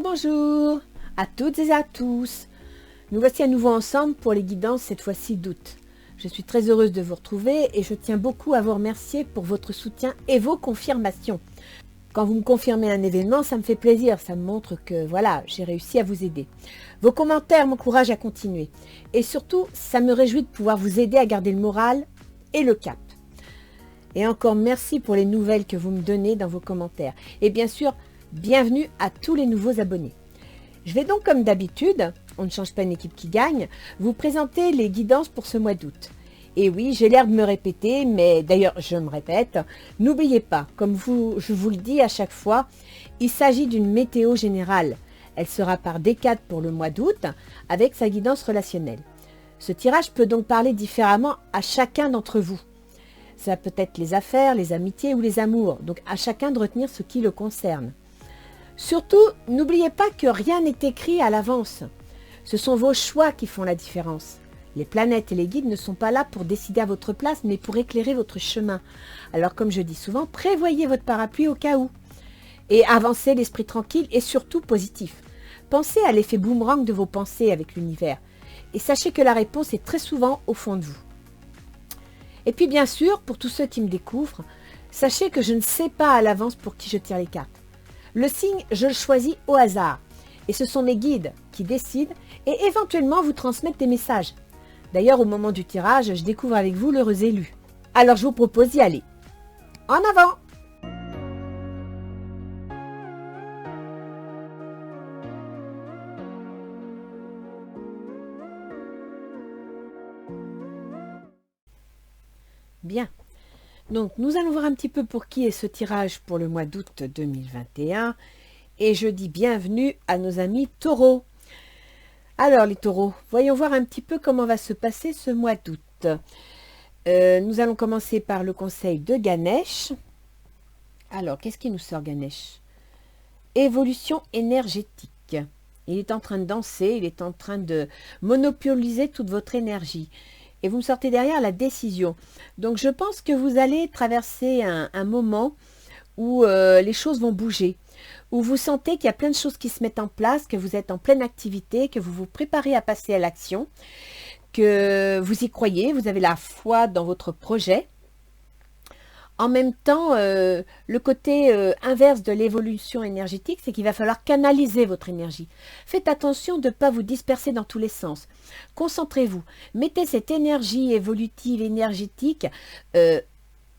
Bonjour à toutes et à tous. Nous voici à nouveau ensemble pour les guidances, cette fois-ci d'août. Je suis très heureuse de vous retrouver et je tiens beaucoup à vous remercier pour votre soutien et vos confirmations. Quand vous me confirmez un événement, ça me fait plaisir, ça me montre que voilà, j'ai réussi à vous aider. Vos commentaires m'encouragent à continuer. Et surtout, ça me réjouit de pouvoir vous aider à garder le moral et le cap. Et encore merci pour les nouvelles que vous me donnez dans vos commentaires. Et bien sûr, bienvenue à tous les nouveaux abonnés. Je vais donc, comme d'habitude, on ne change pas une équipe qui gagne, vous présenter les guidances pour ce mois d'août. Et oui, j'ai l'air de me répéter, mais d'ailleurs, je me répète, n'oubliez pas, comme je vous le dis à chaque fois, il s'agit d'une météo générale. Elle sera par décade pour le mois d'août, avec sa guidance relationnelle. Ce tirage peut donc parler différemment à chacun d'entre vous. Ça peut être les affaires, les amitiés ou les amours, donc à chacun de retenir ce qui le concerne. Surtout, n'oubliez pas que rien n'est écrit à l'avance. Ce sont vos choix qui font la différence. Les planètes et les guides ne sont pas là pour décider à votre place, mais pour éclairer votre chemin. Alors, comme je dis souvent, prévoyez votre parapluie au cas où. Et avancez l'esprit tranquille et surtout positif. Pensez à l'effet boomerang de vos pensées avec l'univers. Et sachez que la réponse est très souvent au fond de vous. Et puis bien sûr, pour tous ceux qui me découvrent, sachez que je ne sais pas à l'avance pour qui je tire les cartes. Le signe, je le choisis au hasard. Et ce sont mes guides qui décident et éventuellement vous transmettent des messages. D'ailleurs, au moment du tirage, je découvre avec vous l'heureux élu. Alors je vous propose d'y aller. En avant! Bien. Donc, nous allons voir un petit peu pour qui est ce tirage pour le mois d'août 2021. Et je dis bienvenue à nos amis taureaux. Alors, les taureaux, voyons voir un petit peu comment va se passer ce mois d'août. Nous allons commencer par le conseil de Ganesh. Alors, qu'est-ce qui nous sort, Ganesh? Évolution énergétique. Il est en train de danser, il est en train de monopoliser toute votre énergie. Et vous me sortez derrière la décision. Donc, je pense que vous allez traverser un moment où les choses vont bouger, où vous sentez qu'il y a plein de choses qui se mettent en place, que vous êtes en pleine activité, que vous vous préparez à passer à l'action, que vous y croyez, vous avez la foi dans votre projet. En même temps, le côté inverse de l'évolution énergétique, c'est qu'il va falloir canaliser votre énergie. Faites attention de ne pas vous disperser dans tous les sens. Concentrez-vous. Mettez cette énergie évolutive, énergétique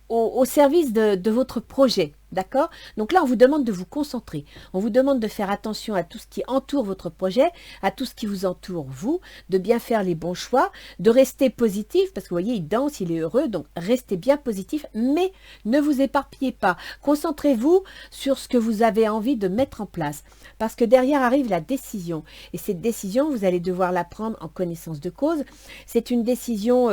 au service de votre projet. D'accord? Donc là, on vous demande de vous concentrer. On vous demande de faire attention à tout ce qui entoure votre projet, à tout ce qui vous entoure, vous, de bien faire les bons choix, de rester positif, parce que vous voyez, il danse, il est heureux, donc restez bien positif, mais ne vous éparpillez pas. Concentrez-vous sur ce que vous avez envie de mettre en place, parce que derrière arrive la décision. Et cette décision, vous allez devoir la prendre en connaissance de cause. C'est une décision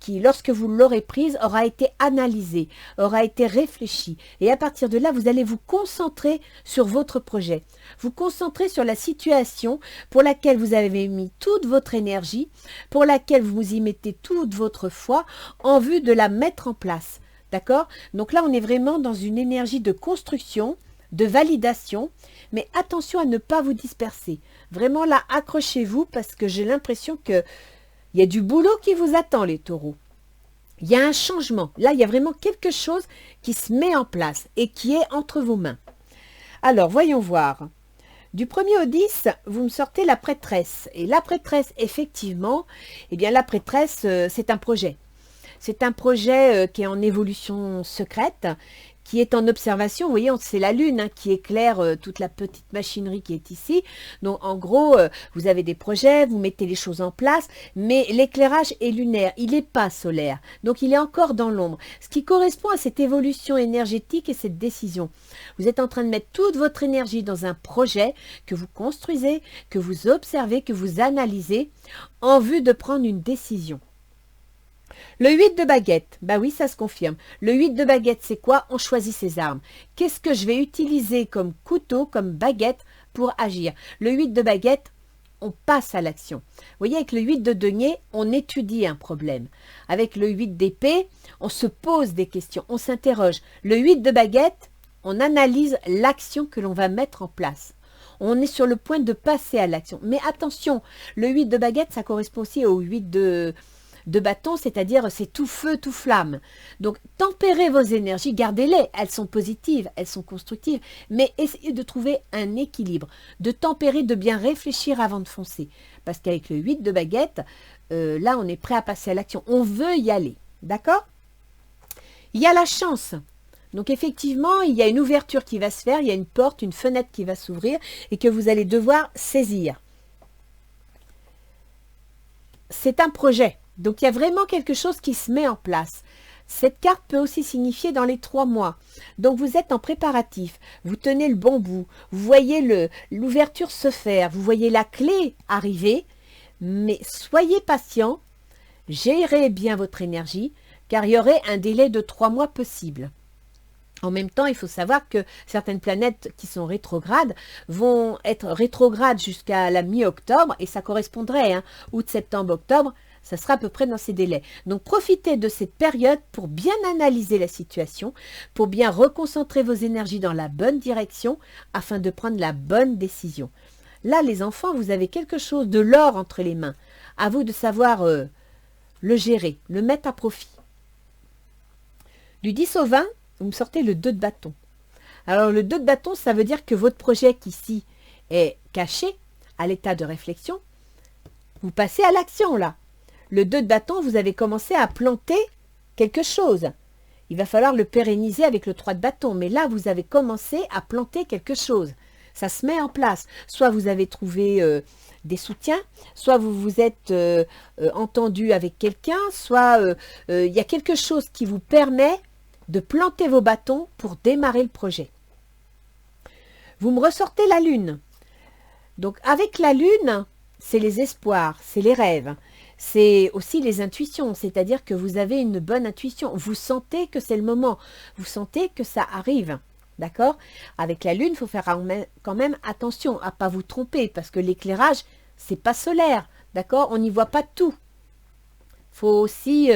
qui, lorsque vous l'aurez prise, aura été analysée, aura été réfléchie. Et à partir de là, vous allez vous concentrer sur votre projet. Vous concentrer sur la situation pour laquelle vous avez mis toute votre énergie, pour laquelle vous y mettez toute votre foi en vue de la mettre en place. D'accord? Donc là, on est vraiment dans une énergie de construction, de validation, mais attention à ne pas vous disperser. Vraiment là, accrochez-vous parce que j'ai l'impression qu'il y a du boulot qui vous attend, les taureaux. Il y a un changement. Là, il y a vraiment quelque chose qui se met en place et qui est entre vos mains. Alors, voyons voir. Du 1er au 10, vous me sortez la prêtresse. Et la prêtresse, effectivement, eh bien, la prêtresse, c'est un projet. C'est un projet qui est en évolution secrète, qui est en observation. Vous voyez, c'est la lune qui éclaire toute la petite machinerie qui est ici. Donc, en gros, vous avez des projets, vous mettez les choses en place, mais l'éclairage est lunaire, il n'est pas solaire. Donc, il est encore dans l'ombre, ce qui correspond à cette évolution énergétique et cette décision. Vous êtes en train de mettre toute votre énergie dans un projet que vous construisez, que vous observez, que vous analysez, en vue de prendre une décision. Le 8 de baguette, bah oui, ça se confirme. Le 8 de baguette, c'est quoi? On choisit ses armes. Qu'est-ce que je vais utiliser comme couteau, comme baguette pour agir? Le 8 de baguette, on passe à l'action. Vous voyez, avec le 8 de denier, on étudie un problème. Avec le 8 d'épée, on se pose des questions, on s'interroge. Le 8 de baguette, on analyse l'action que l'on va mettre en place. On est sur le point de passer à l'action. Mais attention, le 8 de baguette, ça correspond aussi au 8 de bâton, c'est-à-dire c'est tout feu, tout flamme. Donc, tempérez vos énergies, gardez-les. Elles sont positives, elles sont constructives, mais essayez de trouver un équilibre, de tempérer, de bien réfléchir avant de foncer. Parce qu'avec le 8 de baguette, là, on est prêt à passer à l'action. On veut y aller, d'accord? Il y a la chance. Donc, effectivement, il y a une ouverture qui va se faire, il y a une porte, une fenêtre qui va s'ouvrir et que vous allez devoir saisir. C'est un projet. Donc, il y a vraiment quelque chose qui se met en place. Cette carte peut aussi signifier dans les 3 mois. Donc, vous êtes en préparatif. Vous tenez le bon bout. Vous voyez l'ouverture se faire. Vous voyez la clé arriver. Mais soyez patient. Gérez bien votre énergie, car il y aurait un délai de 3 mois possible. En même temps, il faut savoir que certaines planètes qui sont rétrogrades vont être rétrogrades jusqu'à la mi-octobre, et ça correspondrait, hein, août, septembre, octobre, ça sera à peu près dans ces délais. Donc, profitez de cette période pour bien analyser la situation, pour bien reconcentrer vos énergies dans la bonne direction, afin de prendre la bonne décision. Là, les enfants, vous avez quelque chose de l'or entre les mains. À vous de savoir le gérer, le mettre à profit. Du 10 au 20, vous me sortez le 2 de bâton. Alors, le 2 de bâton, ça veut dire que votre projet qui ici est caché, à l'état de réflexion, vous passez à l'action là. Le 2 de bâton, vous avez commencé à planter quelque chose. Il va falloir le pérenniser avec le 3 de bâton. Mais là, vous avez commencé à planter quelque chose. Ça se met en place. Soit vous avez trouvé des soutiens, soit vous vous êtes entendu avec quelqu'un, soit il y a quelque chose qui vous permet de planter vos bâtons pour démarrer le projet. Vous me ressortez la lune. Donc avec la lune, c'est les espoirs, c'est les rêves, c'est aussi les intuitions, c'est-à-dire que vous avez une bonne intuition. Vous sentez que c'est le moment, vous sentez que ça arrive. D'accord? Avec la lune, il faut faire quand même attention à ne pas vous tromper, parce que l'éclairage, c'est pas solaire. D'accord? On n'y voit pas tout. Il faut aussi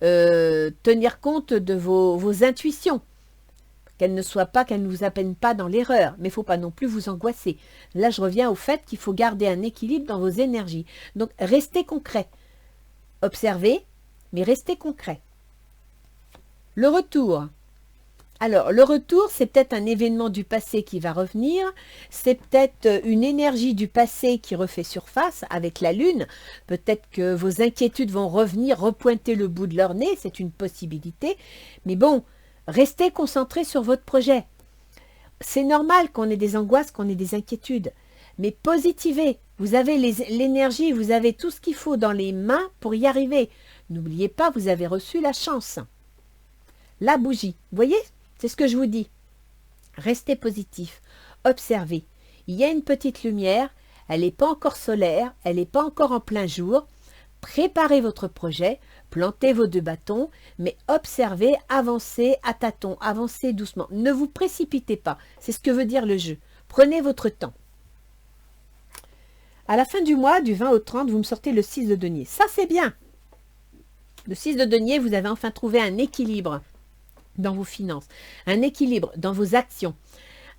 tenir compte de vos intuitions, qu'elles ne soient pas, qu'elles ne vous appellent pas dans l'erreur. Mais il ne faut pas non plus vous angoisser. Là, je reviens au fait qu'il faut garder un équilibre dans vos énergies. Donc, restez concret. Observez, mais restez concret. Le retour. Alors, le retour, c'est peut-être un événement du passé qui va revenir, c'est peut-être une énergie du passé qui refait surface avec la lune, peut-être que vos inquiétudes vont revenir, repointer le bout de leur nez, c'est une possibilité, mais bon, restez concentrés sur votre projet. C'est normal qu'on ait des angoisses, qu'on ait des inquiétudes, mais positivez, vous avez l'énergie, vous avez tout ce qu'il faut dans les mains pour y arriver. N'oubliez pas, vous avez reçu la chance. La bougie, vous voyez ? C'est ce que je vous dis. Restez positif. Observez. Il y a une petite lumière. Elle n'est pas encore solaire. Elle n'est pas encore en plein jour. Préparez votre projet. Plantez vos 2 bâtons. Mais observez, avancez à tâtons. Avancez doucement. Ne vous précipitez pas. C'est ce que veut dire le jeu. Prenez votre temps. À la fin du mois, du 20 au 30, vous me sortez le 6 de denier. Ça, c'est bien. Le 6 de denier, vous avez enfin trouvé un équilibre dans vos finances, un équilibre dans vos actions,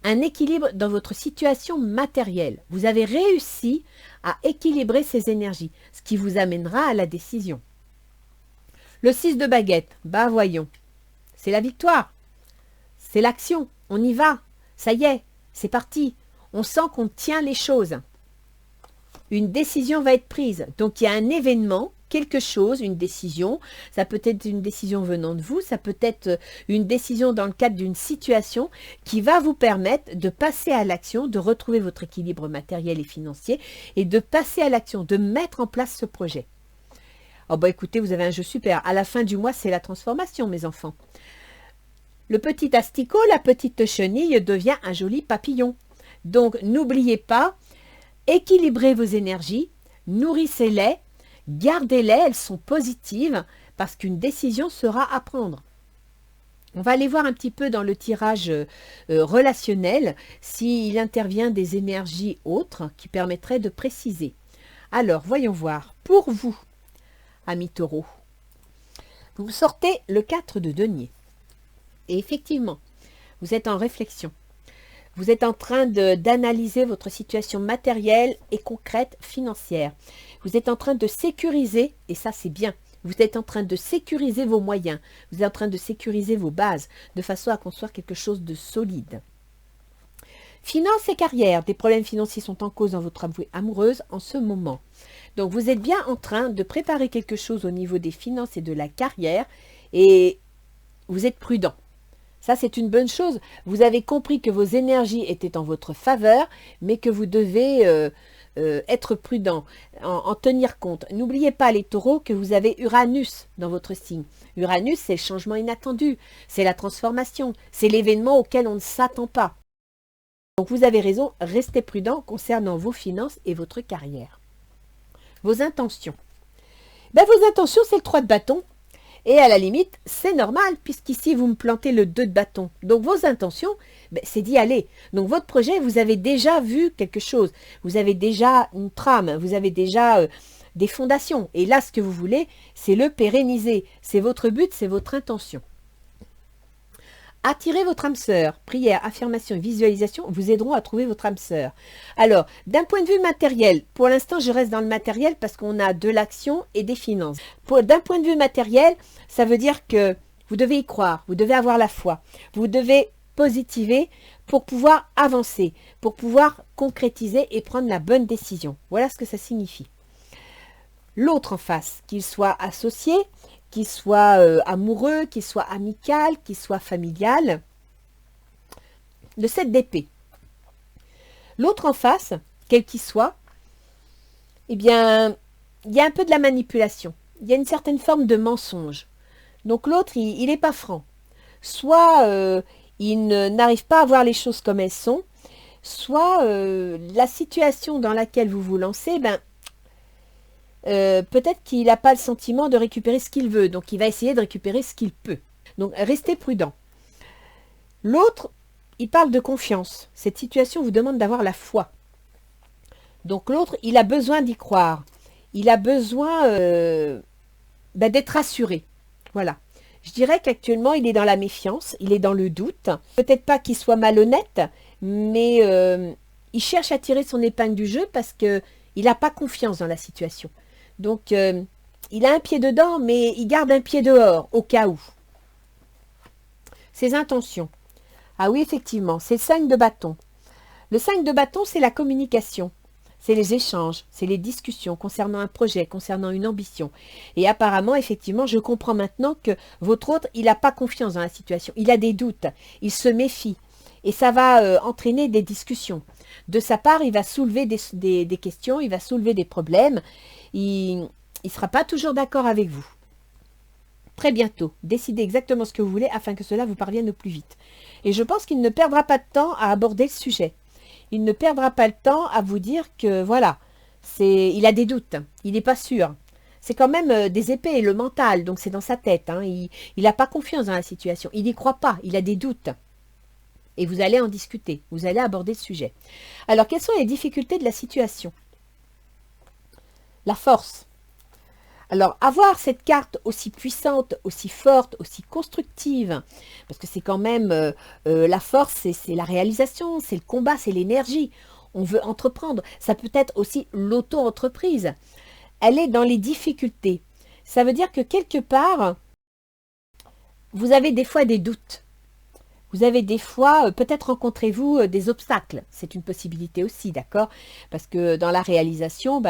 un équilibre dans votre situation matérielle. Vous avez réussi à équilibrer ces énergies, ce qui vous amènera à la décision. Le 6 de baguette, bah voyons, c'est la victoire, c'est l'action, on y va, ça y est, c'est parti, on sent qu'on tient les choses. Une décision va être prise, donc il y a un événement, quelque chose, une décision, ça peut être une décision venant de vous, ça peut être une décision dans le cadre d'une situation qui va vous permettre de passer à l'action, de retrouver votre équilibre matériel et financier et de passer à l'action, de mettre en place ce projet. Oh bah écoutez, vous avez un jeu super. À la fin du mois, c'est la transformation, mes enfants. Le petit asticot, la petite chenille devient un joli papillon. Donc n'oubliez pas, équilibrez vos énergies, nourrissez-les, gardez-les, elles sont positives parce qu'une décision sera à prendre. On va aller voir un petit peu dans le tirage relationnel s'il intervient des énergies autres qui permettraient de préciser. Alors, voyons voir. Pour vous, amis taureaux, vous sortez le 4 de denier. Et effectivement, vous êtes en réflexion. Vous êtes en train d'analyser votre situation matérielle et concrète financière. Vous êtes en train de sécuriser, et ça c'est bien, vous êtes en train de sécuriser vos moyens, vous êtes en train de sécuriser vos bases, de façon à construire quelque chose de solide. Finances et carrière, des problèmes financiers sont en cause dans votre vie amoureuse en ce moment. Donc vous êtes bien en train de préparer quelque chose au niveau des finances et de la carrière, et vous êtes prudent. Ça, c'est une bonne chose. Vous avez compris que vos énergies étaient en votre faveur, mais que vous devez être prudent, en tenir compte. N'oubliez pas, les taureaux, que vous avez Uranus dans votre signe. Uranus, c'est le changement inattendu, c'est la transformation, c'est l'événement auquel on ne s'attend pas. Donc vous avez raison, restez prudent concernant vos finances et votre carrière. Vos intentions. Vos intentions, c'est le 3 de bâton. Et à la limite, c'est normal, puisqu'ici, vous me plantez le 2 de bâton. Donc, vos intentions, c'est d'y aller. Donc, votre projet, vous avez déjà vu quelque chose. Vous avez déjà une trame, vous avez déjà des fondations. Et là, ce que vous voulez, c'est le pérenniser. C'est votre but, c'est votre intention. Attirez votre âme sœur. Prière, affirmation et visualisation vous aideront à trouver votre âme sœur. Alors, d'un point de vue matériel, pour l'instant, je reste dans le matériel parce qu'on a de l'action et des finances. D'un point de vue matériel, ça veut dire que vous devez y croire, vous devez avoir la foi, vous devez positiver pour pouvoir avancer, pour pouvoir concrétiser et prendre la bonne décision. Voilà ce que ça signifie. L'autre en face, qu'il soit associé, qu'il soit amoureux, qu'il soit amical, qu'il soit familial. Le 7 d'épée. L'autre en face, quel qu'il soit, eh bien, il y a un peu de la manipulation. Il y a une certaine forme de mensonge. Donc l'autre, il n'est pas franc. Soit il n'arrive pas à voir les choses comme elles sont, soit la situation dans laquelle vous vous lancez, peut-être qu'il n'a pas le sentiment de récupérer ce qu'il veut, donc il va essayer de récupérer ce qu'il peut. Donc restez prudent. L'autre, il parle de confiance. Cette situation vous demande d'avoir la foi. Donc l'autre, il a besoin d'y croire. Il a besoin d'être rassuré. Voilà. Je dirais qu'actuellement, il est dans la méfiance, il est dans le doute. Peut-être pas qu'il soit malhonnête, mais il cherche à tirer son épingle du jeu parce qu'il n'a pas confiance dans la situation. Donc, il a un pied dedans, mais il garde un pied dehors, au cas où. Ses intentions. Ah oui, effectivement, c'est le 5 de bâton. Le 5 de bâton, c'est la communication. C'est les échanges, c'est les discussions concernant un projet, concernant une ambition. Et apparemment, effectivement, je comprends maintenant que votre autre, il n'a pas confiance dans la situation. Il a des doutes, il se méfie. Et ça va entraîner des discussions. De sa part, il va soulever des questions, il va soulever des problèmes. Il ne sera pas toujours d'accord avec vous. Très bientôt, décidez exactement ce que vous voulez afin que cela vous parvienne au plus vite. Et je pense qu'il ne perdra pas de temps à aborder le sujet. Il ne perdra pas le temps à vous dire que voilà, il a des doutes, il n'est pas sûr. C'est quand même des épées, le mental, donc c'est dans sa tête. Hein. Il n'a pas confiance dans la situation, il n'y croit pas, il a des doutes. Et vous allez en discuter, vous allez aborder le sujet. Alors, quelles sont les difficultés de la situation? La force. Alors, avoir cette carte aussi puissante, aussi forte, aussi constructive, parce que c'est quand même la force, c'est la réalisation, c'est le combat, c'est l'énergie. On veut entreprendre. Ça peut être aussi l'auto-entreprise. Elle est dans les difficultés. Ça veut dire que quelque part, vous avez des fois des doutes. Vous avez des fois, peut-être rencontrez-vous des obstacles. C'est une possibilité aussi, d'accord? Parce que dans la réalisation,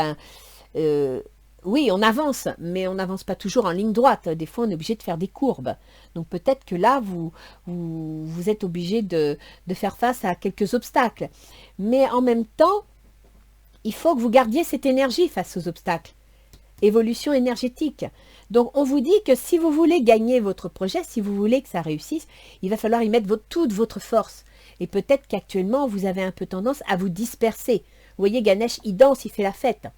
oui, on avance, mais on n'avance pas toujours en ligne droite. Des fois, on est obligé de faire des courbes. Donc peut-être que là, vous êtes obligé de faire face à quelques obstacles. Mais en même temps, il faut que vous gardiez cette énergie face aux obstacles. Évolution énergétique. Donc, on vous dit que si vous voulez gagner votre projet, si vous voulez que ça réussisse, il va falloir y mettre toute votre force. Et peut-être qu'actuellement, vous avez un peu tendance à vous disperser. Vous voyez, Ganesh, il danse, il fait la fête.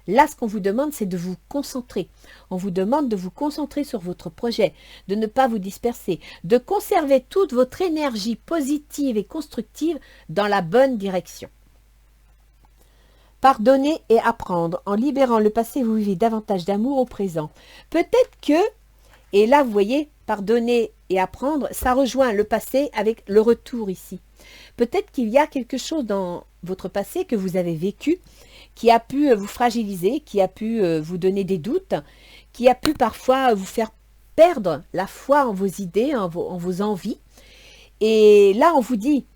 Là, ce qu'on vous demande, c'est de vous concentrer. On vous demande de vous concentrer sur votre projet, de ne pas vous disperser, de conserver toute votre énergie positive et constructive dans la bonne direction. Pardonner et apprendre. En libérant le passé, vous vivez davantage d'amour au présent. Peut-être que, et là, vous voyez, pardonner et apprendre, ça rejoint le passé avec le retour ici. Peut-être qu'il y a quelque chose dans votre passé que vous avez vécu qui a pu vous fragiliser, qui a pu vous donner des doutes, qui a pu parfois vous faire perdre la foi en vos idées, en vos envies. Et là, on vous dit,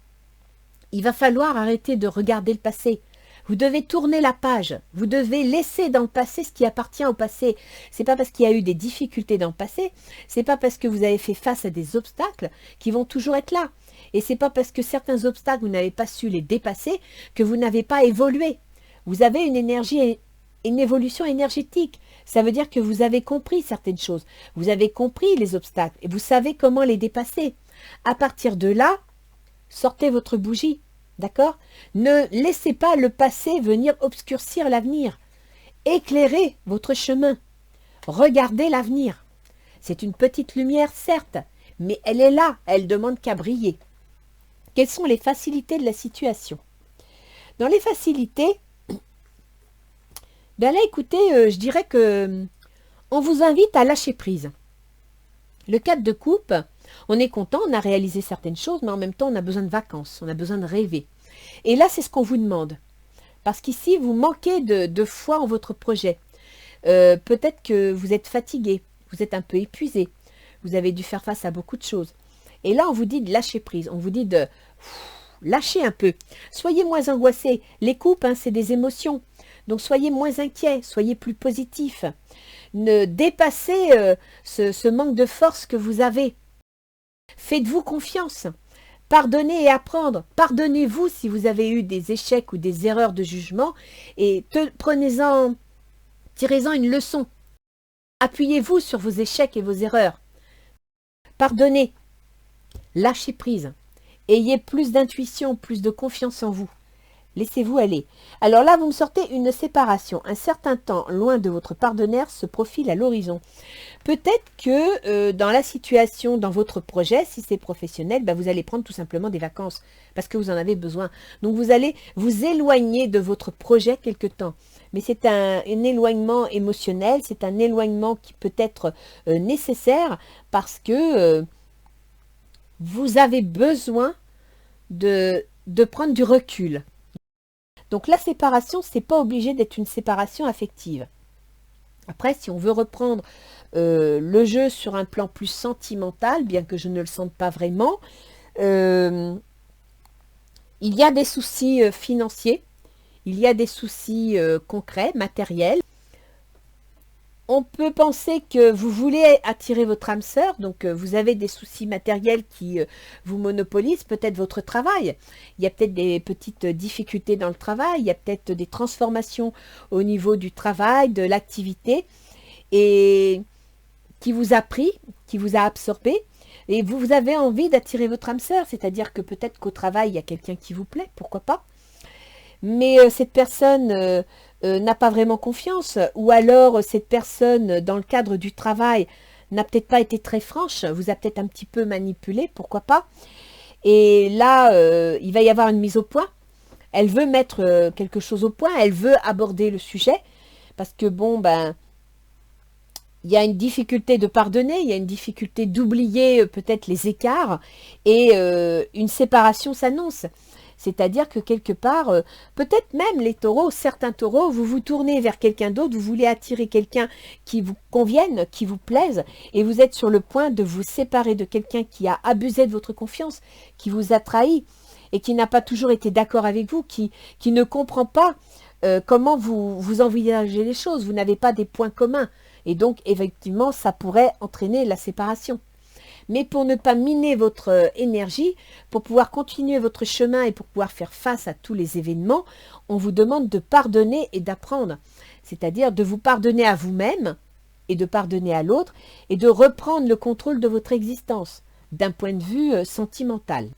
il va falloir arrêter de regarder le passé. Vous devez tourner la page. Vous devez laisser dans le passé ce qui appartient au passé. C'est pas parce qu'il y a eu des difficultés dans le passé, c'est pas parce que vous avez fait face à des obstacles qui vont toujours être là. Et c'est pas parce que certains obstacles, vous n'avez pas su les dépasser que vous n'avez pas évolué. Vous avez une énergie, une évolution énergétique. Ça veut dire que vous avez compris certaines choses. Vous avez compris les obstacles et vous savez comment les dépasser. À partir de là, sortez votre bougie. D'accord? Ne laissez pas le passé venir obscurcir l'avenir. Éclairez votre chemin. Regardez l'avenir. C'est une petite lumière, certes, mais elle est là, elle demande qu'à briller. Quelles sont les facilités de la situation? Dans les facilités, ben là, écoutez, je dirais que on vous invite à lâcher prise. Le 4 de coupe, on est content, on a réalisé certaines choses, mais en même temps, on a besoin de vacances, on a besoin de rêver. Et là, c'est ce qu'on vous demande. Parce qu'ici, vous manquez de foi en votre projet. Peut-être que vous êtes fatigué, vous êtes un peu épuisé, vous avez dû faire face à beaucoup de choses. Et là, on vous dit de lâcher prise, on vous dit de lâcher un peu. Soyez moins angoissés. Les coupes, hein, c'est des émotions. Donc, soyez moins inquiets, soyez plus positifs. Ne dépassez ce manque de force que vous avez. Faites-vous confiance. Pardonnez et apprendre. Pardonnez-vous si vous avez eu des échecs ou des erreurs de jugement et prenez-en, tirez-en une leçon. Appuyez-vous sur vos échecs et vos erreurs. Pardonnez. Lâchez prise. Ayez plus d'intuition, plus de confiance en vous. Laissez-vous aller. Alors là, vous me sortez une séparation. Un certain temps loin de votre partenaire se profile à l'horizon. Peut-être que dans la situation, dans votre projet, si c'est professionnel, ben vous allez prendre tout simplement des vacances parce que vous en avez besoin. Donc vous allez vous éloigner de votre projet quelque temps. Mais c'est un éloignement émotionnel, c'est un éloignement qui peut être nécessaire parce que vous avez besoin de prendre du recul. Donc la séparation, ce n'est pas obligé d'être une séparation affective. Après, si on veut reprendre le jeu sur un plan plus sentimental, bien que je ne le sente pas vraiment, il y a des soucis financiers, il y a des soucis concrets, matériels. On peut penser que vous voulez attirer votre âme sœur, donc vous avez des soucis matériels qui vous monopolisent, peut-être votre travail. Il y a peut-être des petites difficultés dans le travail, il y a peut-être des transformations au niveau du travail, de l'activité, et qui vous a pris, qui vous a absorbé, et vous avez envie d'attirer votre âme sœur, c'est-à-dire que peut-être qu'au travail, il y a quelqu'un qui vous plaît, pourquoi pas. Mais cette personne n'a pas vraiment confiance, ou alors cette personne, dans le cadre du travail, n'a peut-être pas été très franche, vous a peut-être un petit peu manipulé, pourquoi pas. Et là, il va y avoir une mise au point. Elle veut mettre quelque chose au point, elle veut aborder le sujet, parce que bon, ben, il y a une difficulté de pardonner, il y a une difficulté d'oublier peut-être les écarts, et une séparation s'annonce. C'est-à-dire que quelque part, peut-être même les taureaux, certains taureaux, vous vous tournez vers quelqu'un d'autre, vous voulez attirer quelqu'un qui vous convienne, qui vous plaise, et vous êtes sur le point de vous séparer de quelqu'un qui a abusé de votre confiance, qui vous a trahi, et qui n'a pas toujours été d'accord avec vous, qui ne comprend pas comment vous envisagez les choses, vous n'avez pas des points communs, et donc effectivement, ça pourrait entraîner la séparation. Mais pour ne pas miner votre énergie, pour pouvoir continuer votre chemin et pour pouvoir faire face à tous les événements, on vous demande de pardonner et d'apprendre. C'est-à-dire de vous pardonner à vous-même et de pardonner à l'autre et de reprendre le contrôle de votre existence d'un point de vue sentimental.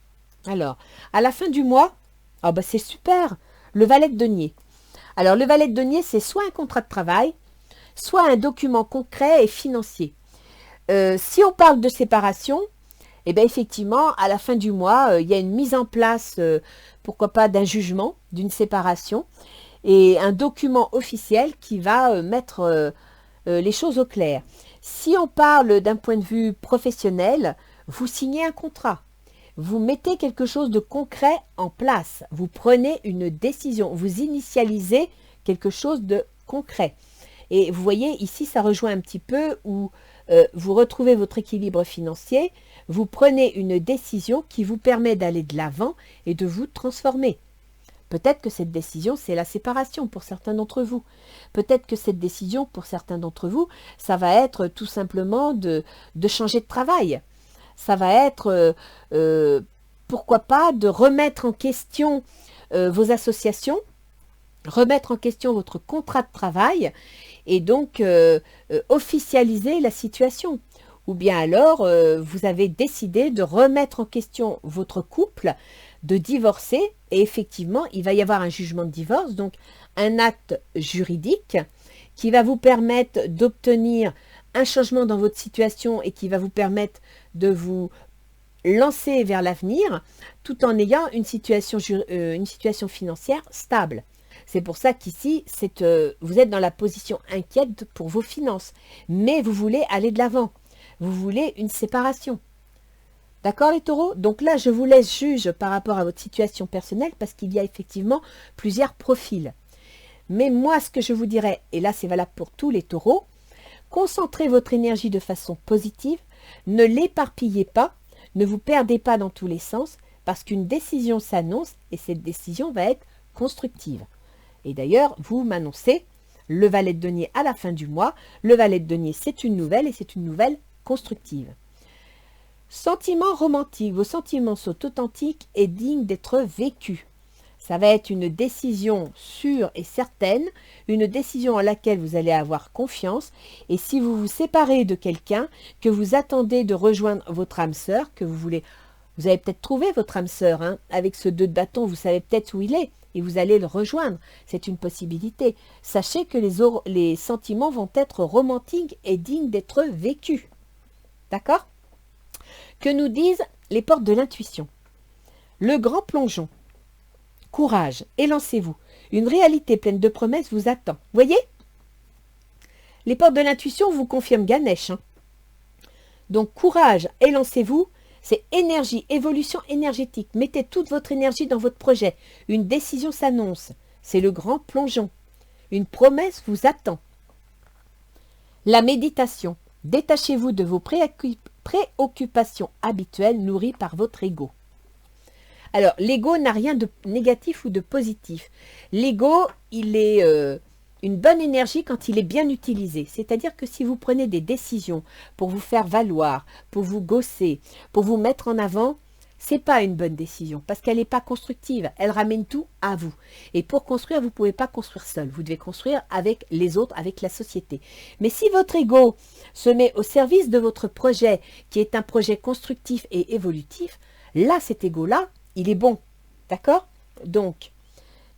Alors, à la fin du mois, oh bah c'est super, le valet de denier. Alors, le valet de denier, c'est soit un contrat de travail, soit un document concret et financier. Si on parle de séparation, eh bien effectivement, à la fin du mois, il y a une mise en place, pourquoi pas, d'un jugement, d'une séparation, et un document officiel qui va mettre les choses au clair. Si on parle d'un point de vue professionnel, vous signez un contrat. Vous mettez quelque chose de concret en place. Vous prenez une décision. Vous initialisez quelque chose de concret. Et vous voyez, ici, ça rejoint un petit peu où vous retrouvez votre équilibre financier. Vous prenez une décision qui vous permet d'aller de l'avant et de vous transformer. Peut-être que cette décision, c'est la séparation pour certains d'entre vous. Peut-être que cette décision, pour certains d'entre vous, ça va être tout simplement de changer de travail. Ça va être, pourquoi pas, de remettre en question vos associations, remettre en question votre contrat de travail et donc officialiser la situation. Ou bien alors, vous avez décidé de remettre en question votre couple, de divorcer, et effectivement, il va y avoir un jugement de divorce, donc un acte juridique qui va vous permettre d'obtenir un changement dans votre situation et qui va vous permettre de vous lancer vers l'avenir tout en ayant une situation financière stable. C'est pour ça qu'ici, vous êtes dans la position inquiète pour vos finances, mais vous voulez aller de l'avant. Vous voulez une séparation. D'accord les taureaux? Donc là, je vous laisse juge par rapport à votre situation personnelle parce qu'il y a effectivement plusieurs profils. Mais moi, ce que je vous dirais, et là c'est valable pour tous les taureaux, concentrez votre énergie de façon positive, ne l'éparpillez pas, ne vous perdez pas dans tous les sens parce qu'une décision s'annonce et cette décision va être constructive. Et d'ailleurs, vous m'annoncez le valet de denier à la fin du mois. Le valet de denier, c'est une nouvelle et c'est une nouvelle constructive. Sentiments romantiques. Vos sentiments sont authentiques et dignes d'être vécus. Ça va être une décision sûre et certaine, une décision à laquelle vous allez avoir confiance. Et si vous vous séparez de quelqu'un, que vous attendez de rejoindre votre âme sœur, que vous avez peut-être trouvé votre âme sœur, hein, avec ce 2 de bâton, vous savez peut-être où il est, et vous allez le rejoindre. C'est une possibilité. Sachez que les sentiments vont être romantiques et dignes d'être vécus. D'accord? Que nous disent les portes de l'intuition? Le grand plongeon. Courage, élancez-vous. Une réalité pleine de promesses vous attend. Voyez? Les portes de l'intuition vous confirment Ganesh. Hein. Donc, courage, élancez-vous. C'est énergie, évolution énergétique. Mettez toute votre énergie dans votre projet. Une décision s'annonce. C'est le grand plongeon. Une promesse vous attend. La méditation. Détachez-vous de vos préoccupations habituelles nourries par votre ego. Alors, l'ego n'a rien de négatif ou de positif. L'ego, il est une bonne énergie quand il est bien utilisé. C'est-à-dire que si vous prenez des décisions pour vous faire valoir, pour vous gausser, pour vous mettre en avant, ce n'est pas une bonne décision parce qu'elle n'est pas constructive. Elle ramène tout à vous. Et pour construire, vous ne pouvez pas construire seul. Vous devez construire avec les autres, avec la société. Mais si votre ego se met au service de votre projet, qui est un projet constructif et évolutif, là, cet ego-là, il est bon. D'accord? Donc,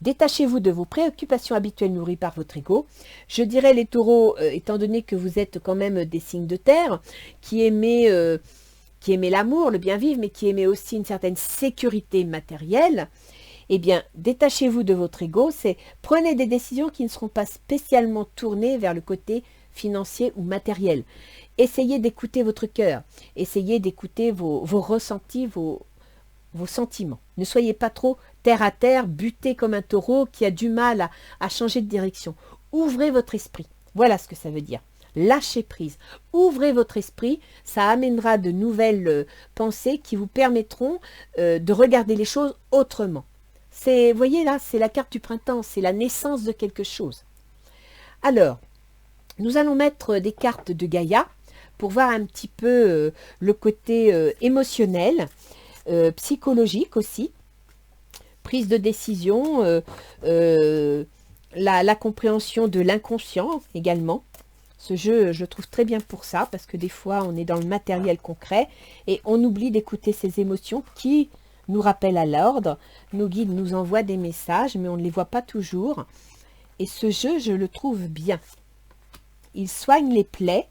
détachez-vous de vos préoccupations habituelles nourries par votre ego. Je dirais les taureaux, étant donné que vous êtes quand même des signes de terre, qui aimez l'amour, le bien vivre, mais qui aimez aussi une certaine sécurité matérielle, eh bien, détachez-vous de votre ego, prenez des décisions qui ne seront pas spécialement tournées vers le côté financier ou matériel. Essayez d'écouter votre cœur, essayez d'écouter vos ressentis, vos sentiments. Ne soyez pas trop terre à terre, buté comme un taureau qui a du mal à changer de direction. Ouvrez votre esprit. Voilà ce que ça veut dire. Lâchez prise. Ouvrez votre esprit. Ça amènera de nouvelles pensées qui vous permettront de regarder les choses autrement. Vous voyez là, c'est la carte du printemps. C'est la naissance de quelque chose. Alors, nous allons mettre des cartes de Gaïa pour voir un petit peu le côté émotionnel. Psychologique aussi, prise de décision, la compréhension de l'inconscient également. Ce jeu, je trouve très bien pour ça, parce que des fois, on est dans le matériel concret et on oublie d'écouter ces émotions qui nous rappellent à l'ordre, nous guident, nous envoient des messages, mais on ne les voit pas toujours. Et ce jeu, je le trouve bien. Il soigne les plaies,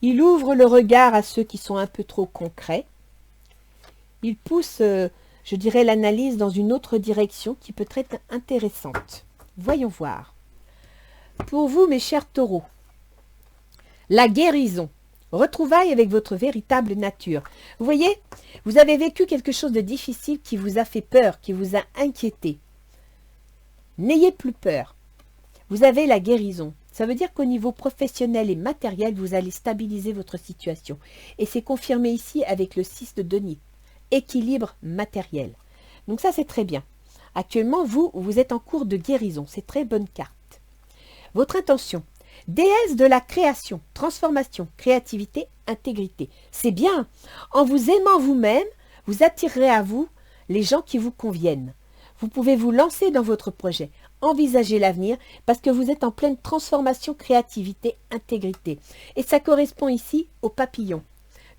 il ouvre le regard à ceux qui sont un peu trop concrets, il pousse, je dirais, l'analyse dans une autre direction qui peut être intéressante. Voyons voir. Pour vous, mes chers taureaux, la guérison. Retrouvailles avec votre véritable nature. Vous voyez, vous avez vécu quelque chose de difficile qui vous a fait peur, qui vous a inquiété. N'ayez plus peur. Vous avez la guérison. Ça veut dire qu'au niveau professionnel et matériel, vous allez stabiliser votre situation. Et c'est confirmé ici avec le 6 de denier. Équilibre matériel. Donc ça, c'est très bien. Actuellement, vous êtes en cours de guérison. C'est très bonne carte. Votre intention. Déesse de la création, transformation, créativité, intégrité. C'est bien. En vous aimant vous-même, vous attirerez à vous les gens qui vous conviennent. Vous pouvez vous lancer dans votre projet, envisager l'avenir parce que vous êtes en pleine transformation, créativité, intégrité. Et ça correspond ici au papillon.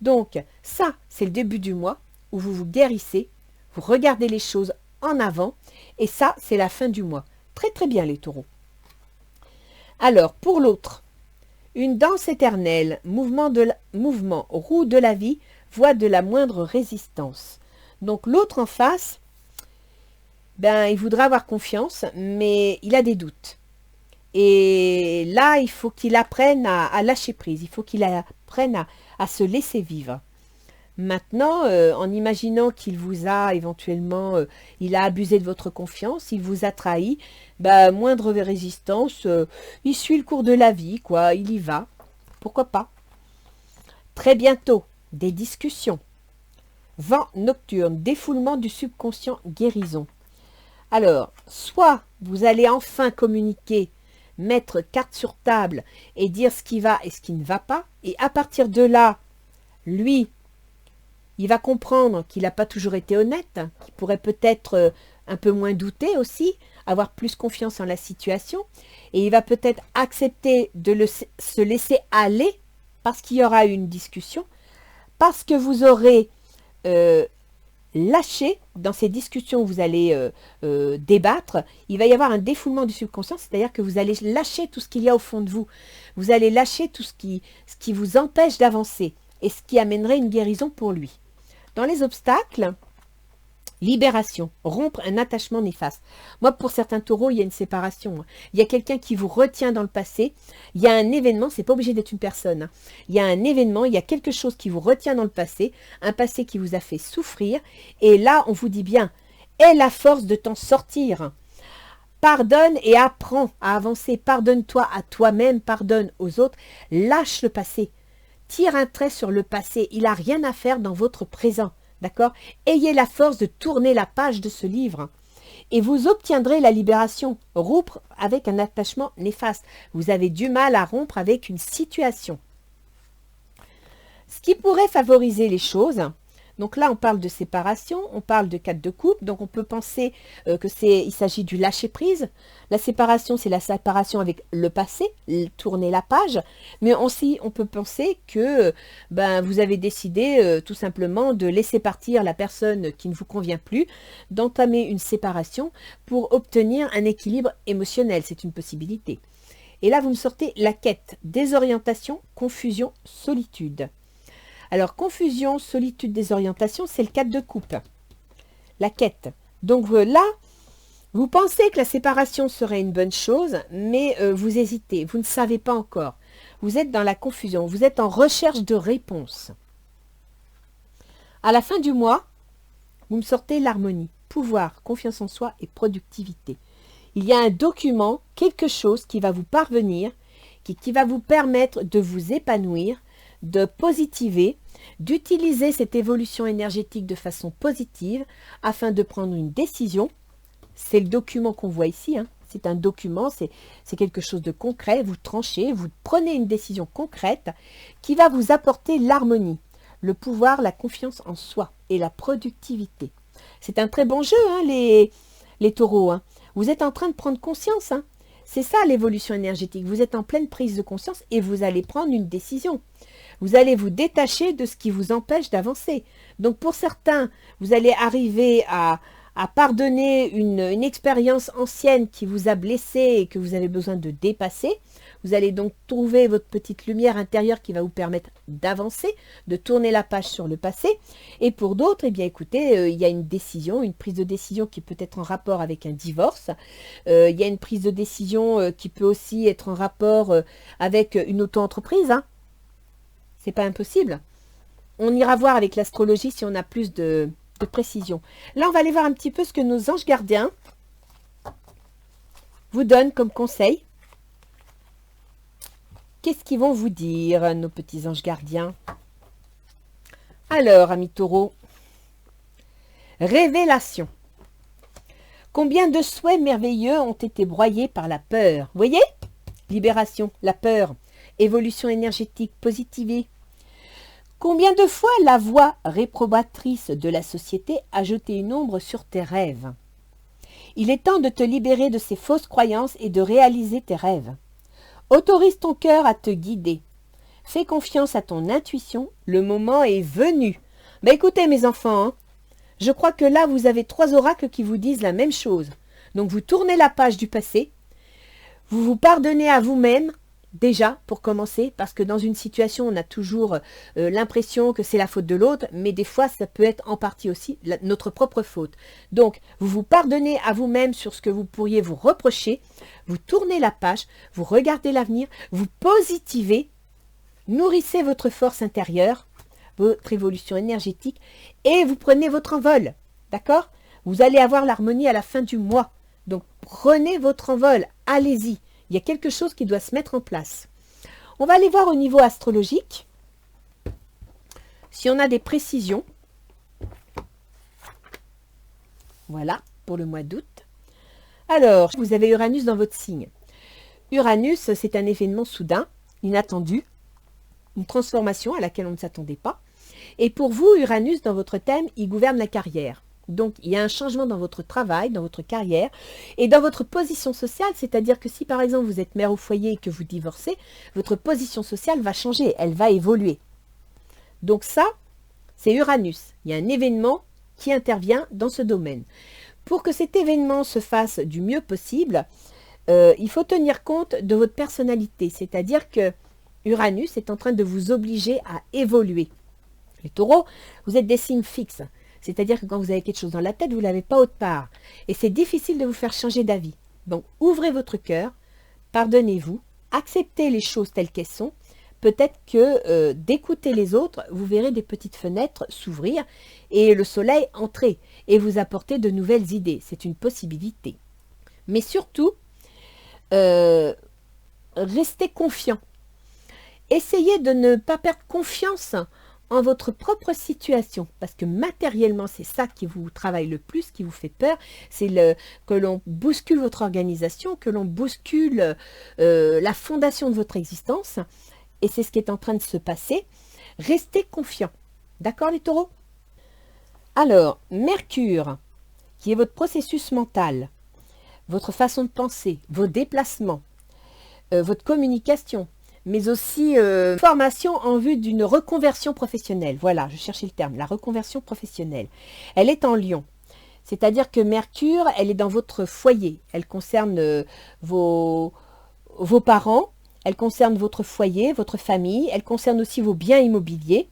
Donc, ça, c'est le début du mois où vous vous guérissez, vous regardez les choses en avant et ça, c'est la fin du mois. Très très bien les taureaux. Alors, pour l'autre, une danse éternelle, mouvement, roue de la vie, voie de la moindre résistance. Donc l'autre en face, ben, il voudra avoir confiance, mais il a des doutes. Et là, il faut qu'il apprenne à lâcher prise, il faut qu'il apprenne à se laisser vivre. Maintenant, en imaginant qu'il vous a éventuellement, il a abusé de votre confiance, il vous a trahi, bah, moindre résistance, il suit le cours de la vie, quoi, il y va. Pourquoi pas? Très bientôt, des discussions. Vent nocturne, défoulement du subconscient, guérison. Alors, soit vous allez enfin communiquer, mettre carte sur table et dire ce qui va et ce qui ne va pas, et à partir de là, lui, il va comprendre qu'il n'a pas toujours été honnête, qu'il pourrait peut-être un peu moins douter aussi, avoir plus confiance en la situation, et il va peut-être accepter de se laisser aller parce qu'il y aura une discussion, parce que vous aurez lâché dans ces discussions où vous allez débattre, il va y avoir un défoulement du subconscient, c'est-à-dire que vous allez lâcher tout ce qu'il y a au fond de vous, vous allez lâcher tout ce qui vous empêche d'avancer, et ce qui amènerait une guérison pour lui. Dans les obstacles, libération, rompre un attachement néfaste. Moi, pour certains taureaux, il y a une séparation. Il y a quelqu'un qui vous retient dans le passé. Il y a un événement, c'est pas obligé d'être une personne. Il y a un événement, il y a quelque chose qui vous retient dans le passé, un passé qui vous a fait souffrir. Et là, on vous dit bien, aie la force de t'en sortir. Pardonne et apprends à avancer. Pardonne-toi à toi-même, pardonne aux autres. Lâche le passé. Tire un trait sur le passé, il n'a rien à faire dans votre présent, d'accord? Ayez la force de tourner la page de ce livre et vous obtiendrez la libération. Rompre avec un attachement néfaste. Vous avez du mal à rompre avec une situation. Ce qui pourrait favoriser les choses, donc là on parle de séparation, on parle de 4 de coupe, donc on peut penser il s'agit du lâcher prise. La séparation, c'est la séparation avec le passé, tourner la page, mais aussi on peut penser que vous avez décidé tout simplement de laisser partir la personne qui ne vous convient plus, d'entamer une séparation pour obtenir un équilibre émotionnel, c'est une possibilité. Et là vous me sortez la quête, désorientation, confusion, solitude. Alors, confusion, solitude, désorientation, c'est le 4 de coupe. La quête. Donc là, vous pensez que la séparation serait une bonne chose, mais vous hésitez, vous ne savez pas encore. Vous êtes dans la confusion, vous êtes en recherche de réponse. À la fin du mois, vous me sortez l'harmonie, pouvoir, confiance en soi et productivité. Il y a un document, quelque chose qui va vous parvenir, qui va vous permettre de vous épanouir, de positiver, d'utiliser cette évolution énergétique de façon positive afin de prendre une décision. C'est le document qu'on voit ici, hein. C'est un document, c'est quelque chose de concret, vous tranchez, vous prenez une décision concrète qui va vous apporter l'harmonie, le pouvoir, la confiance en soi et la productivité. C'est un très bon jeu, hein, les taureaux, hein. Vous êtes en train de prendre conscience, hein. C'est ça l'évolution énergétique, vous êtes en pleine prise de conscience et vous allez prendre une décision. Vous allez vous détacher de ce qui vous empêche d'avancer. Donc pour certains, vous allez arriver à pardonner une expérience ancienne qui vous a blessé et que vous avez besoin de dépasser. Vous allez donc trouver votre petite lumière intérieure qui va vous permettre d'avancer, de tourner la page sur le passé. Et pour d'autres, eh bien écoutez, il y a une décision, une prise de décision qui peut être en rapport avec un divorce. Il y a une prise de décision qui peut aussi être en rapport avec une auto-entreprise, hein. C'est pas impossible. On ira voir avec l'astrologie si on a plus de précision. Là, on va aller voir un petit peu ce que nos anges gardiens vous donnent comme conseil. Qu'est-ce qu'ils vont vous dire, nos petits anges gardiens? Alors, amis taureaux, révélation. Combien de souhaits merveilleux ont été broyés par la peur? Vous voyez? Libération, la peur, évolution énergétique, positivité. Combien de fois la voix réprobatrice de la société a jeté une ombre sur tes rêves? Il est temps de te libérer de ces fausses croyances et de réaliser tes rêves. Autorise ton cœur à te guider. Fais confiance à ton intuition, le moment est venu. Ben écoutez mes enfants, hein, je crois que là vous avez 3 oracles qui vous disent la même chose. Donc vous tournez la page du passé, vous vous pardonnez à vous-même, déjà pour commencer, parce que dans une situation on a toujours l'impression que c'est la faute de l'autre, mais des fois ça peut être en partie aussi notre propre faute. Donc vous vous pardonnez à vous-même sur ce que vous pourriez vous reprocher, vous tournez la page, vous regardez l'avenir, vous positivez, nourrissez votre force intérieure, votre évolution énergétique, et vous prenez votre envol, d'accord? Vous allez avoir l'harmonie à la fin du mois, donc prenez votre envol, allez-y. Il y a quelque chose qui doit se mettre en place. On va aller voir au niveau astrologique si on a des précisions. Voilà, pour le mois d'août. Alors, vous avez Uranus dans votre signe. Uranus, c'est un événement soudain, inattendu, une transformation à laquelle on ne s'attendait pas. Et pour vous, Uranus, dans votre thème, il gouverne la carrière. Donc, il y a un changement dans votre travail, dans votre carrière et dans votre position sociale. C'est-à-dire que si, par exemple, vous êtes mère au foyer et que vous divorcez, votre position sociale va changer, elle va évoluer. Donc ça, c'est Uranus. Il y a un événement qui intervient dans ce domaine. Pour que cet événement se fasse du mieux possible, il faut tenir compte de votre personnalité. C'est-à-dire que Uranus est en train de vous obliger à évoluer. Les taureaux, vous êtes des signes fixes. C'est-à-dire que quand vous avez quelque chose dans la tête, vous ne l'avez pas autre part. Et c'est difficile de vous faire changer d'avis. Donc, ouvrez votre cœur, pardonnez-vous, acceptez les choses telles qu'elles sont. Peut-être que d'écouter les autres, vous verrez des petites fenêtres s'ouvrir et le soleil entrer et vous apporter de nouvelles idées. C'est une possibilité. Mais surtout, restez confiant. Essayez de ne pas perdre confiance en votre propre situation, parce que matériellement, c'est ça qui vous travaille le plus, qui vous fait peur, c'est que l'on bouscule votre organisation, que l'on bouscule la fondation de votre existence, et c'est ce qui est en train de se passer. Restez confiants. D'accord les taureaux? Alors, Mercure, qui est votre processus mental, votre façon de penser, vos déplacements, votre communication, mais aussi formation en vue d'une reconversion professionnelle. Voilà, je cherchais le terme, la reconversion professionnelle. Elle est en Lion. C'est-à-dire que Mercure, elle est dans votre foyer. Elle concerne vos parents, elle concerne votre foyer, votre famille, elle concerne aussi vos biens immobiliers.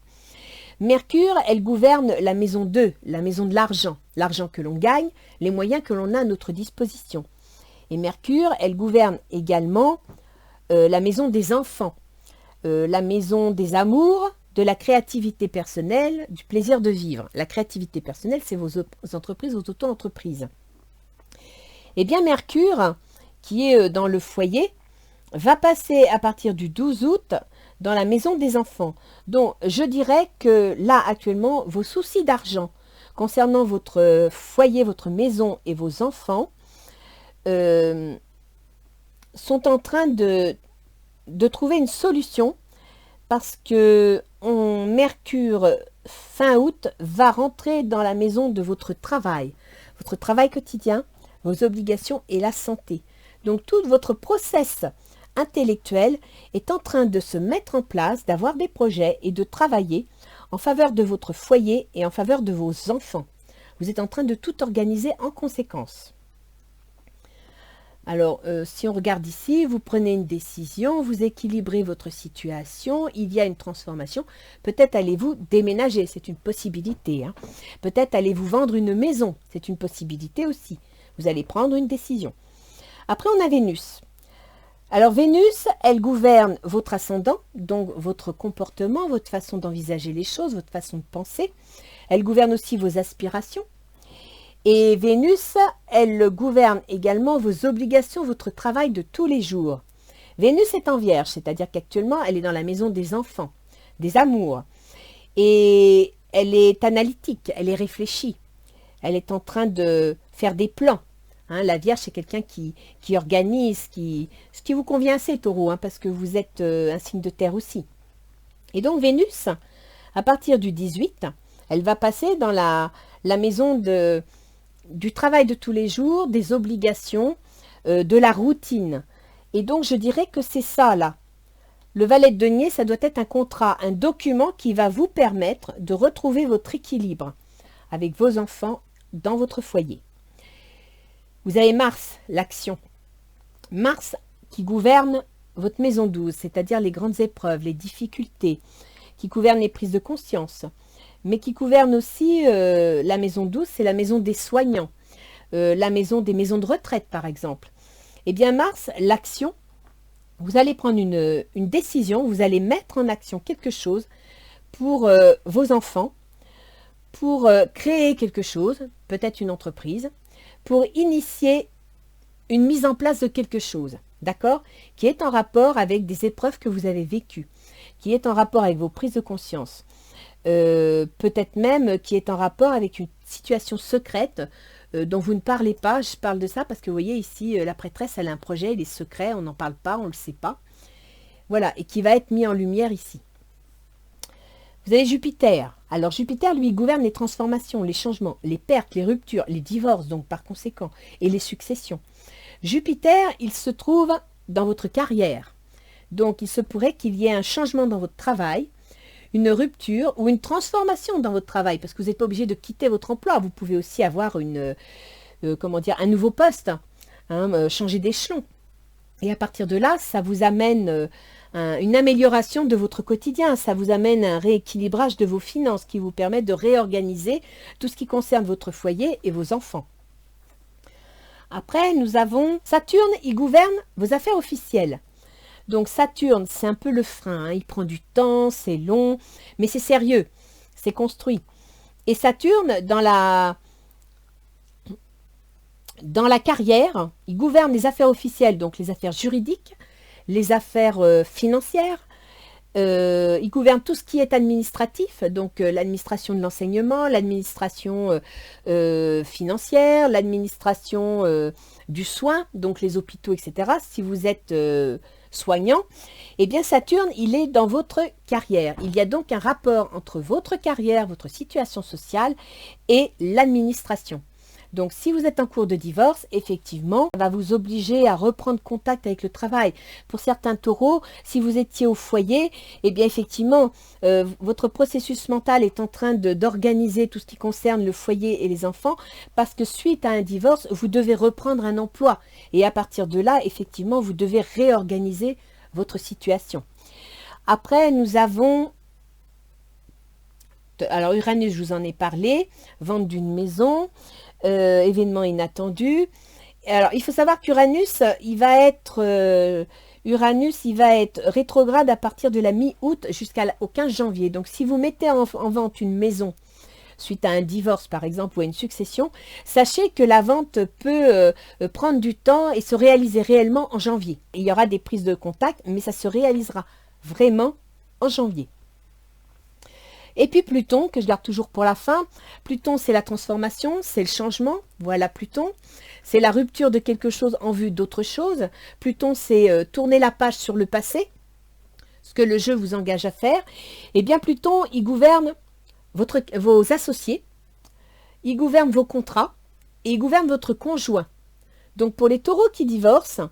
Mercure, elle gouverne la maison 2, la maison de l'argent. L'argent que l'on gagne, les moyens que l'on a à notre disposition. Et Mercure, elle gouverne également la maison des enfants, la maison des amours, de la créativité personnelle, du plaisir de vivre. La créativité personnelle, c'est vos entreprises, vos auto-entreprises. Eh bien, Mercure, qui est dans le foyer, va passer à partir du 12 août dans la maison des enfants. Donc, je dirais que là, actuellement, vos soucis d'argent concernant votre foyer, votre maison et vos enfants sont en train de trouver une solution parce que Mercure, fin août, va rentrer dans la maison de votre travail quotidien, vos obligations et la santé. Donc, tout votre process intellectuel est en train de se mettre en place, d'avoir des projets et de travailler en faveur de votre foyer et en faveur de vos enfants. Vous êtes en train de tout organiser en conséquence. Alors, si on regarde ici, vous prenez une décision, vous équilibrez votre situation, il y a une transformation. Peut-être allez-vous déménager, c'est une possibilité. Hein. Peut-être allez-vous vendre une maison, c'est une possibilité aussi. Vous allez prendre une décision. Après, on a Vénus. Alors Vénus, elle gouverne votre ascendant, donc votre comportement, votre façon d'envisager les choses, votre façon de penser. Elle gouverne aussi vos aspirations. Et Vénus, elle gouverne également vos obligations, votre travail de tous les jours. Vénus est en Vierge, c'est-à-dire qu'actuellement, elle est dans la maison des enfants, des amours. Et elle est analytique, elle est réfléchie. Elle est en train de faire des plans. Hein, la Vierge, c'est quelqu'un qui organise, ce qui vous convient assez, Taureau, hein, parce que vous êtes un signe de terre aussi. Et donc Vénus, à partir du 18, elle va passer dans la maison du travail de tous les jours, des obligations, de la routine. Et donc je dirais que c'est ça là. Le valet de denier, ça doit être un contrat, un document qui va vous permettre de retrouver votre équilibre avec vos enfants dans votre foyer. Vous avez Mars, l'action. Mars qui gouverne votre maison 12, c'est-à-dire les grandes épreuves, les difficultés, qui gouverne les prises de conscience, mais qui gouverne aussi la maison 12, c'est la maison des soignants, la maison des maisons de retraite par exemple. Eh bien Mars, l'action, vous allez prendre une décision, vous allez mettre en action quelque chose pour vos enfants, pour créer quelque chose, peut-être une entreprise, pour initier une mise en place de quelque chose, d'accord, qui est en rapport avec des épreuves que vous avez vécues, qui est en rapport avec vos prises de conscience, peut-être même qui est en rapport avec une situation secrète dont vous ne parlez pas. Je parle de ça parce que vous voyez ici, la prêtresse, elle a un projet, il est secret, on n'en parle pas, on ne le sait pas. Voilà, et qui va être mis en lumière ici. Vous avez Jupiter. Alors Jupiter, lui, gouverne les transformations, les changements, les pertes, les ruptures, les divorces, donc par conséquent, et les successions. Jupiter, il se trouve dans votre carrière. Donc il se pourrait qu'il y ait un changement dans votre travail, une rupture ou une transformation dans votre travail, parce que vous n'êtes pas obligé de quitter votre emploi. Vous pouvez aussi avoir un nouveau poste, hein, changer d'échelon. Et à partir de là, ça vous amène une amélioration de votre quotidien, ça vous amène un rééquilibrage de vos finances qui vous permet de réorganiser tout ce qui concerne votre foyer et vos enfants. Après, nous avons Saturne, il gouverne vos affaires officielles. Donc Saturne, c'est un peu le frein, hein, il prend du temps, c'est long, mais c'est sérieux, c'est construit. Et Saturne, dans la carrière, il gouverne les affaires officielles, donc les affaires juridiques, les affaires financières, il gouverne tout ce qui est administratif, donc l'administration de l'enseignement, l'administration financière, l'administration du soin, donc les hôpitaux, etc. Si vous êtes soignant, eh bien Saturne, il est dans votre carrière. Il y a donc un rapport entre votre carrière, votre situation sociale et l'administration. Donc, si vous êtes en cours de divorce, effectivement, ça va vous obliger à reprendre contact avec le travail. Pour certains taureaux, si vous étiez au foyer, eh bien, effectivement, votre processus mental est en train d'organiser tout ce qui concerne le foyer et les enfants, parce que suite à un divorce, vous devez reprendre un emploi. Et à partir de là, effectivement, vous devez réorganiser votre situation. Après, nous avons... Alors, Uranus, je vous en ai parlé, vente d'une maison... événement inattendu. Alors, il faut savoir qu'Uranus, il va être rétrograde à partir de la mi-août jusqu'au 15 janvier. Donc, si vous mettez en vente une maison suite à un divorce, par exemple, ou à une succession, sachez que la vente peut prendre du temps et se réaliser réellement en janvier. Il y aura des prises de contact, mais ça se réalisera vraiment en janvier. Et puis Pluton, que je garde toujours pour la fin. Pluton, c'est la transformation, c'est le changement. Voilà Pluton. C'est la rupture de quelque chose en vue d'autre chose. Pluton, c'est tourner la page sur le passé, ce que le jeu vous engage à faire. Et bien Pluton, il gouverne vos associés, il gouverne vos contrats et il gouverne votre conjoint. Donc pour les taureaux qui divorcent,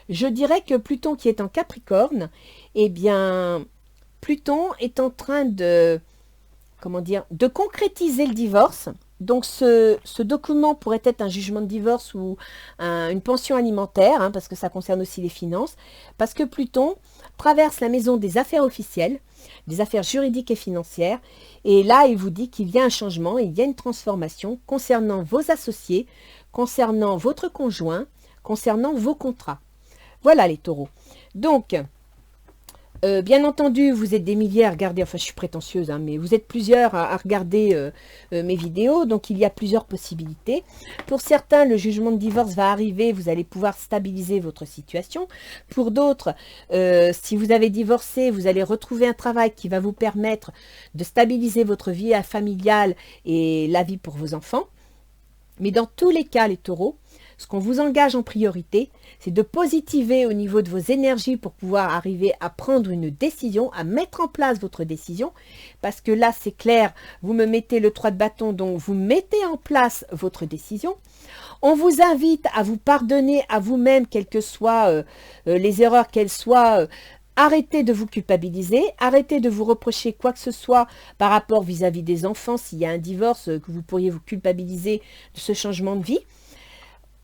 je dirais que Pluton qui est en Capricorne, eh bien Pluton est en train de concrétiser le divorce. Donc ce document pourrait être un jugement de divorce ou une pension alimentaire, hein, parce que ça concerne aussi les finances, parce que Pluton traverse la maison des affaires officielles, des affaires juridiques et financières, et là il vous dit qu'il y a un changement, il y a une transformation concernant vos associés, concernant votre conjoint, concernant vos contrats. Voilà les taureaux. Donc, bien entendu, vous êtes des milliers à regarder, enfin je suis prétentieuse, hein, mais vous êtes plusieurs à regarder mes vidéos, donc il y a plusieurs possibilités. Pour certains, le jugement de divorce va arriver, vous allez pouvoir stabiliser votre situation. Pour d'autres, si vous avez divorcé, vous allez retrouver un travail qui va vous permettre de stabiliser votre vie familiale et la vie pour vos enfants. Mais dans tous les cas, les taureaux, ce qu'on vous engage en priorité, c'est de positiver au niveau de vos énergies pour pouvoir arriver à prendre une décision, à mettre en place votre décision. Parce que là, c'est clair, vous me mettez le 3 de bâton, donc vous mettez en place votre décision. On vous invite à vous pardonner à vous-même, quelles que soient les erreurs qu'elles soient. Arrêtez de vous culpabiliser, arrêtez de vous reprocher quoi que ce soit par rapport vis-à-vis des enfants, s'il y a un divorce, que vous pourriez vous culpabiliser de ce changement de vie.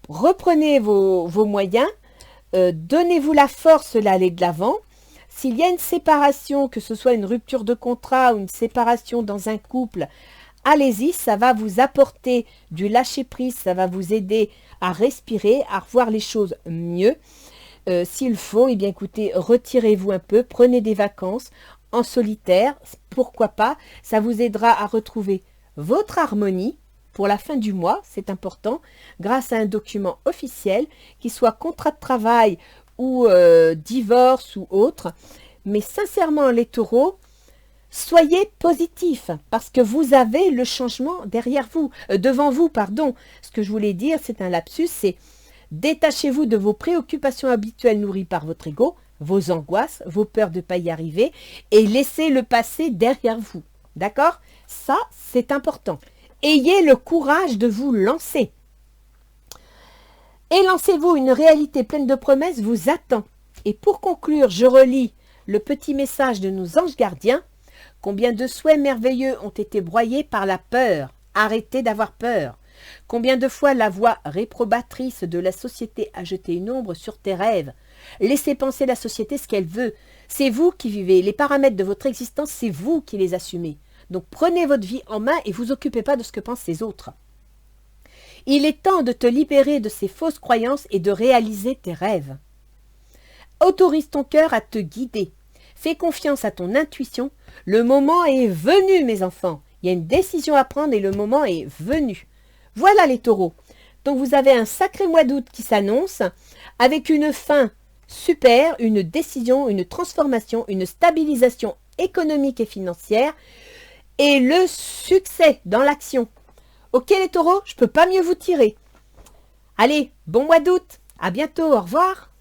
Reprenez vos moyens, donnez-vous la force d'aller de l'avant. S'il y a une séparation, que ce soit une rupture de contrat ou une séparation dans un couple, allez-y, ça va vous apporter du lâcher-prise, ça va vous aider à respirer, à revoir les choses mieux. S'il faut, eh bien écoutez, retirez-vous un peu, prenez des vacances en solitaire, pourquoi pas, ça vous aidera à retrouver votre harmonie pour la fin du mois, c'est important, grâce à un document officiel, qui soit contrat de travail ou divorce ou autre. Mais sincèrement, les taureaux, soyez positifs, parce que vous avez le changement derrière vous, devant vous, pardon. Ce que je voulais dire, c'est un lapsus, c'est détachez-vous de vos préoccupations habituelles nourries par votre ego, vos angoisses, vos peurs de ne pas y arriver, et laissez le passé derrière vous. D'accord? Ça, c'est important. Ayez le courage de vous lancer. Et lancez-vous, une réalité pleine de promesses vous attend. Et pour conclure, je relis le petit message de nos anges gardiens. Combien de souhaits merveilleux ont été broyés par la peur. Arrêtez d'avoir peur. Combien de fois la voix réprobatrice de la société a jeté une ombre sur tes rêves. Laissez penser la société ce qu'elle veut. C'est vous qui vivez. Les paramètres de votre existence, c'est vous qui les assumez. Donc prenez votre vie en main et vous occupez pas de ce que pensent les autres. Il est temps de te libérer de ces fausses croyances et de réaliser tes rêves. Autorise ton cœur à te guider. Fais confiance à ton intuition. Le moment est venu, mes enfants. Il y a une décision à prendre et le moment est venu. Voilà les taureaux. Donc vous avez un sacré mois d'août qui s'annonce avec une fin super, une décision, une transformation, une stabilisation économique et financière. Et le succès dans l'action. Ok les taureaux, je ne peux pas mieux vous tirer. Allez, bon mois d'août. À bientôt, au revoir.